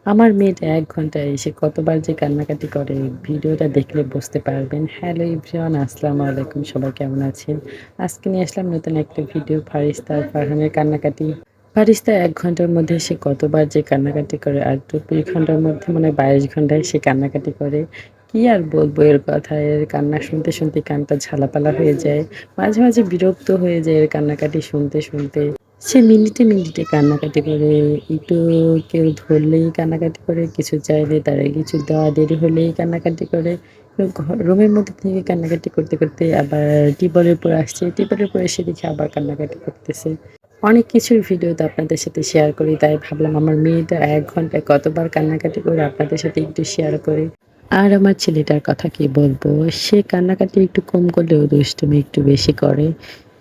আমার মেয়েটা ১ ঘন্টায় এসে কতবার যে কান্নাকাটি করে, ভিডিওটা দেখলে বুঝতে পারবেন। হ্যালো এভরিওয়ান, আসসালামু আলাইকুম। সবাই কেমন আছেন? আজকে নিয়ে আসলাম নতুন একটা ভিডিও, ফারিস্তা আর ফারহানের কান্নাকাটি। ফারিস্তা ১ ঘন্টার মধ্যে সে কতবার যে কান্নাকাটি করে, আর ২৪ ঘন্টার মধ্যে মনে হয় ২২ ঘন্টায় সে কান্নাকাটি করে। কি আর বলবো এর কথা, এর কান্না শুনতে, শুনতে কানটা ঝালাপালা হয়ে যায়। মাঝে, মাঝে বিরক্ত হয়ে যায় এর কান্নাকাটি শুনতে, শুনতে। সে মিনিটে, মিনিটে কান্নাকাটি করে। একটু কেউ ধরলেই কান্নাকাটি করে, কিছু চাইলে তারে কিছু দেওয়া দেরি হলেই কান্নাকাটি করে। রুমের মধ্যে থেকে কান্নাকাটি করতে, করতে আবার টিপলের উপর আসছে। টিপলের উপর এসে দেখি আবার কান্নাকাটি করতেছে। অনেক কিছুর ভিডিও তো আপনাদের সাথে শেয়ার করি। তাই ভাবলাম আমার মেয়েটা ১ ঘন্টায় কতবার কান্নাকাটি করে আপনাদের সাথে একটু শেয়ার করি। আর আমার ছেলেটার কথা কি বলবো? সে কান্নাকাটি একটু কম করলেও দুষ্টুমি একটু বেশি করে।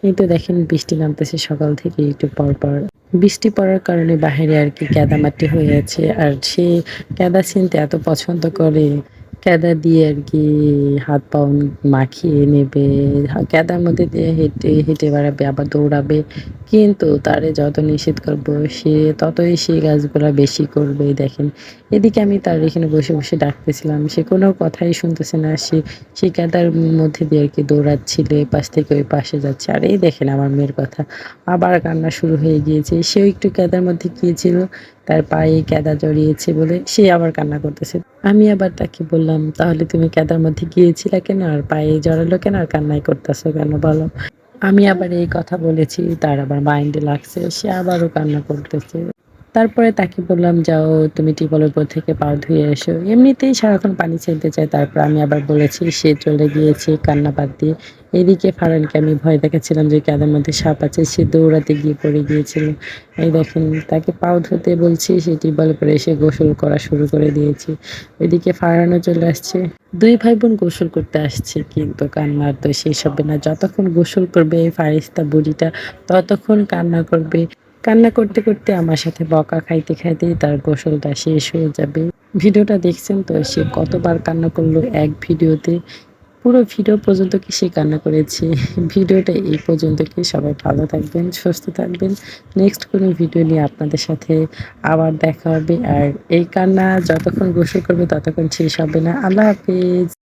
এই তো দেখেন বৃষ্টি নামতেছে সকাল থেকে একটু পর, পর। বৃষ্টি পড়ার কারণে বাহিরে আরকি কাদামাটি হয়ে আছে। আর সে কাদা ছিনতে এত পছন্দ করে। কাদা দিয়ে আরকি হাত-পাও মাখিয়ে নেবে। কাদার মধ্যে দিয়ে হেঁটে, হেঁটে বেড়াবে, আবার দৌড়াবে। কিন্তু তারে যত নিষেধ করব সে ততই সেই কাজগুলা বেশি করবে। দেখেন, এদিকে আমি তার এখানে বসে, বসে ডাকতেছিলাম। সে কোনো কথাই শুনতেছে না। সে সেই কাদার মধ্যে দিয়ে আরকি দৌড়াচ্ছিল। এপাশ থেকে ওই পাশে যাচ্ছে। আর এই দেখেন আমার মেয়ের কথা। আবার কান্না শুরু হয়ে গিয়েছে। সেও একটু কাদার মধ্যে গিয়েছিল। তার পায়ে কাদা জড়িয়েছে বলে সে আবার কান্না করতেছে। আমি আবার তাকে বললাম, "তাহলে তুমি কাদার মধ্যে গিয়েছিলা কেন? আর পায়ে জড়ালো কেন? আর কান্নাই করতেছো কেন বলো?" আমি আবার এই কথা বলেছি, তার আবার মাইন্ডে লাগছে। সে আবারও কান্না করতেছে। তারপরে তাকে বললাম, "যাও তুমি টিউবওয়েলের উপর থেকে পা ধুয়ে এসো।" এমনিতেই সারাক্ষণ পানি ছেলতে চায়। তারপর আমি আবার বলেছি, সে চলে গিয়েছে কান্না বাদ দিয়ে। এদিকে ফারহানকে আমি ভয় দেখাচ্ছিলাম যে কাদের মধ্যে সাপ আছে। সে দৌড়াতে গিয়ে পড়ে গিয়েছিল। এই দেখেন তাকে পাও ধুতে বলছি, সে টিউবওয়েলের উপরে এসে গোসল করা শুরু করে দিয়েছে। এদিকে ফারহানও চলে আসছে। ২ ভাই-বোন গোসল করতে আসছে কিন্তু কান্নার তো শেষ হবে না। যতক্ষণ গোসল করবে এই ফারিস্তা বুড়িটা ততক্ষণ কান্না করবে। কান্না করতে, করতে আমার সাথে বকা খাইতে, খাইতেই তার গোসলটা শেষ হয়ে যাবে। ভিডিওটা দেখছেন তো সে কতবার কান্না করলো এক ভিডিওতে। পুরো ভিডিও পর্যন্ত কি সে কান্না করেছে। ভিডিওটা এই পর্যন্ত কি, সবাই ভালো থাকবেন, সুস্থ থাকবেন। নেক্সট কোনো ভিডিও নিয়ে আপনাদের সাথে আবার দেখা হবে। আর এই কান্না যতক্ষণ গোসল করবে ততক্ষণ শেষ হবে না। আল্লাহ হাফেজ।